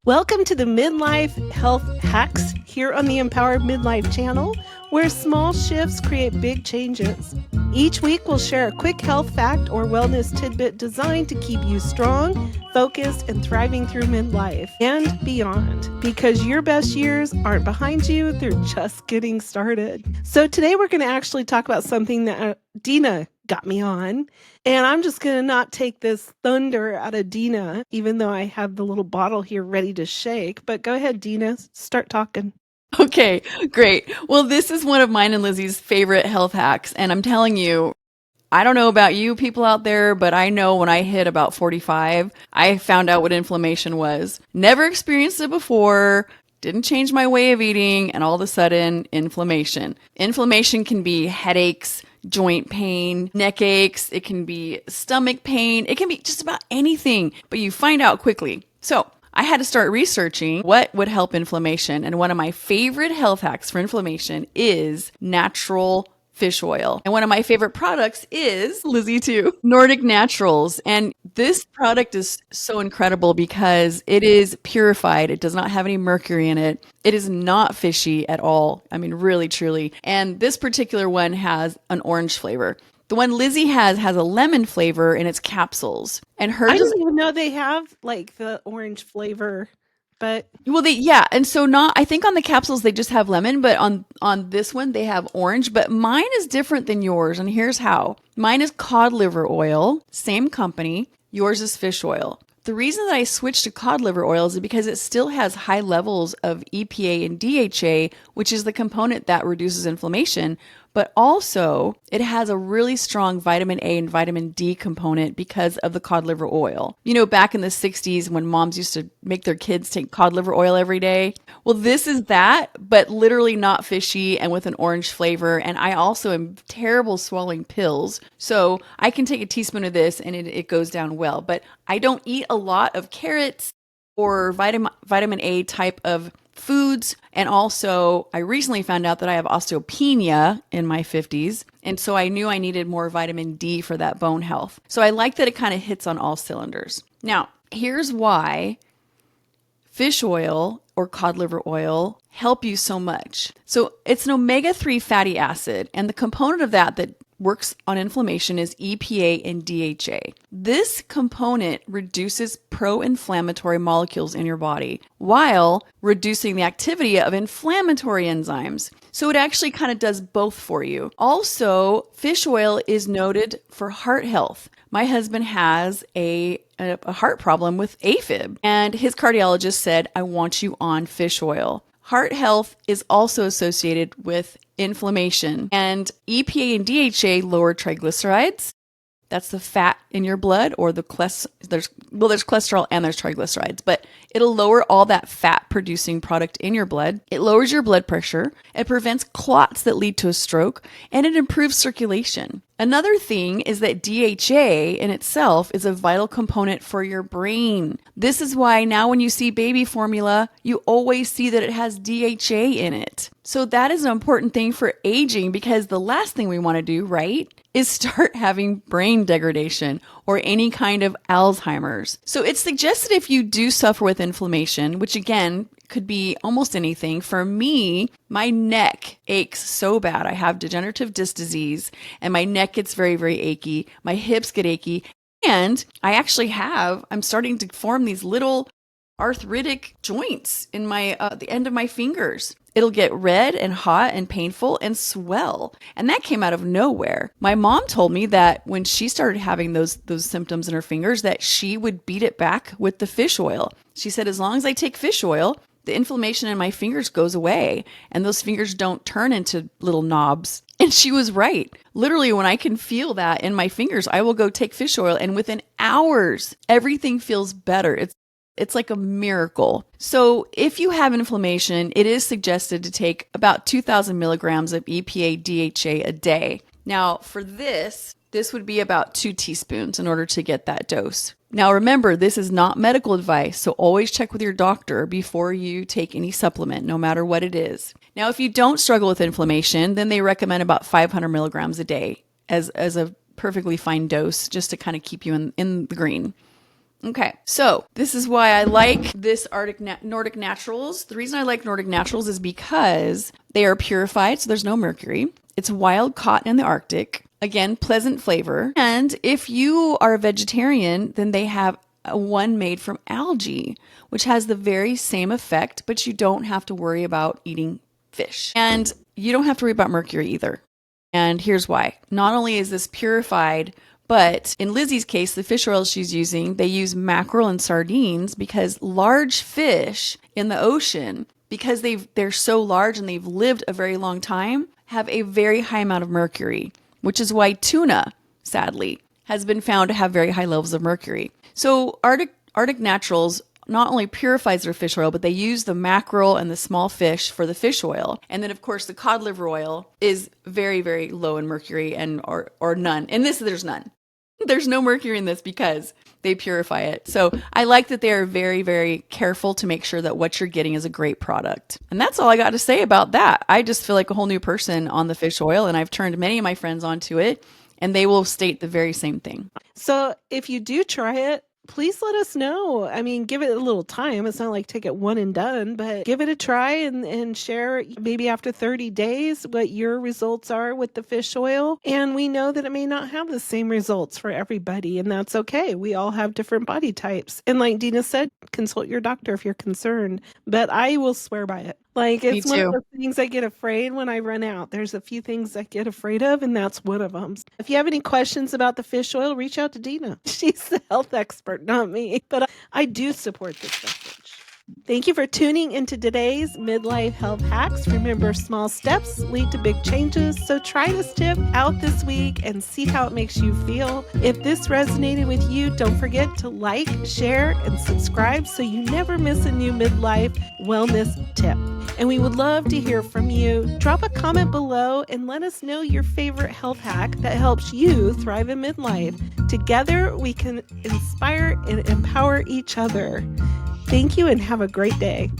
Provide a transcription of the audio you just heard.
Welcome to the Midlife Health Hacks here on the Empowered Midlife channel, where small shifts create big changes. Each week, we'll share a quick health fact or wellness tidbit designed to keep you strong, focused, and thriving through midlife and beyond. Because your best years aren't behind you, they're just getting started. So today, we're going to actually talk about something that Deana got me on. And I'm just going to not take this thunder out of Deana, even though I have the little bottle here ready to shake. But go ahead, Deana, start talking. Okay, great. Well, this is one of mine and Lizzie's favorite health hacks. And I'm telling you, I don't know about you people out there, but I know when I hit about 45, I found out what inflammation was. Never experienced it before. Didn't change my way of eating, and all of a sudden, inflammation. Inflammation can be headaches, joint pain, neck aches. It can be stomach pain. It can be just about anything, but you find out quickly. So I had to start researching what would help inflammation. And one of my favorite health hacks for inflammation is natural fish oil. And one of my favorite products is, Lizzie too, Nordic Naturals. And this product is so incredible because it is purified. It does not have any mercury in it. It is not fishy at all. I mean, really, truly. And this particular one has an orange flavor. The one Lizzie has a lemon flavor in its capsules. And hers I didn't even know they have like the orange flavor. But and so I think on the capsules they just have lemon, but on this one they have orange, but mine is different than yours, and here's how. Mine is cod liver oil, same company. Yours is fish oil. The reason that I switched to cod liver oil is because it still has high levels of EPA and DHA, which is the component that reduces inflammation, but also it has a really strong vitamin A and vitamin D component because of the cod liver oil. You know, back in the 60s when moms used to make their kids take cod liver oil every day. Well, this is that, but literally not fishy and with an orange flavor. And I also am terrible swallowing pills. So I can take a teaspoon of this and it goes down well. But I don't eat a lot of carrots or vitamin A type of foods. And also, I recently found out that I have osteopenia in my 50s. And so I knew I needed more vitamin D for that bone health. So I like that it kind of hits on all cylinders. Now, here's why fish oil or cod liver oil help you so much. So it's an omega-3 fatty acid. And the component of that works on inflammation is EPA and DHA. This component reduces pro-inflammatory molecules in your body while reducing the activity of inflammatory enzymes. So it actually kind of does both for you. Also, fish oil is noted for heart health. My husband has a heart problem with AFib, and his cardiologist said, I want you on fish oil. Heart health is also associated with inflammation, and EPA and DHA lower triglycerides. That's the fat in your blood, or there's cholesterol and there's triglycerides, but it'll lower all that fat producing product in your blood. It lowers your blood pressure. It prevents clots that lead to a stroke, and it improves circulation. Another thing is that DHA in itself is a vital component for your brain. This is why now when you see baby formula, you always see that it has DHA in it. So that is an important thing for aging, because the last thing we want to do, right, is start having brain degradation or any kind of Alzheimer's. So it's suggested if you do suffer with inflammation, which again could be almost anything. For me, my neck aches so bad. I have degenerative disc disease and my neck gets very, very achy. My hips get achy. And I'm starting to form these little arthritic joints in my the end of my fingers. It'll get red and hot and painful and swell. And that came out of nowhere. My mom told me that when she started having those symptoms in her fingers, that she would beat it back with the fish oil. She said, as long as I take fish oil, the inflammation in my fingers goes away and those fingers don't turn into little knobs. And she was right. Literally, when I can feel that in my fingers, I will go take fish oil, and within hours, everything feels better. It's like a miracle. So if you have inflammation, it is suggested to take about 2,000 milligrams of EPA DHA a day. Now, for this would be about 2 teaspoons in order to get that dose. Now, remember, this is not medical advice, so always check with your doctor before you take any supplement, no matter what it is. Now, if you don't struggle with inflammation, then they recommend about 500 milligrams a day as a perfectly fine dose, just to kind of keep you in the green. Okay, so this is why I like this Nordic Naturals. The reason I like Nordic Naturals is because they are purified, so there's no mercury. It's wild caught in the Arctic. Again, pleasant flavor. And if you are a vegetarian, then they have one made from algae, which has the very same effect, but you don't have to worry about eating fish. And you don't have to worry about mercury either. And here's why. Not only is this purified, but in Lizzie's case, the fish oil she's using, they use mackerel and sardines because large fish in the ocean, because they're so large and they've lived a very long time, have a very high amount of mercury, which is why tuna, sadly, has been found to have very high levels of mercury. So Arctic Naturals not only purifies their fish oil, but they use the mackerel and the small fish for the fish oil. And then, of course, the cod liver oil is very, very low in mercury or none. In this, there's none. There's no mercury in this because they purify it. So I like that they are very, very careful to make sure that what you're getting is a great product. And that's all I got to say about that. I just feel like a whole new person on the fish oil, and I've turned many of my friends onto it, and they will state the very same thing. So if you do try it, please let us know. I mean, give it a little time. It's not like take it one and done, but give it a try and share maybe after 30 days what your results are with the fish oil. And we know that it may not have the same results for everybody, and that's okay. We all have different body types. And like Deana said, consult your doctor if you're concerned, but I will swear by it. Like, it's one of the things I get afraid when I run out. There's a few things I get afraid of, and that's one of them. If you have any questions about the fish oil, reach out to Deana. She's the health expert, not me. But I do support this message. Thank you for tuning into today's Midlife Health Hacks. Remember, small steps lead to big changes. So try this tip out this week and see how it makes you feel. If this resonated with you, don't forget to like, share, and subscribe so you never miss a new midlife wellness tip. And we would love to hear from you. Drop a comment below and let us know your favorite health hack that helps you thrive in midlife. Together, we can inspire and empower each other. Thank you and have a great day.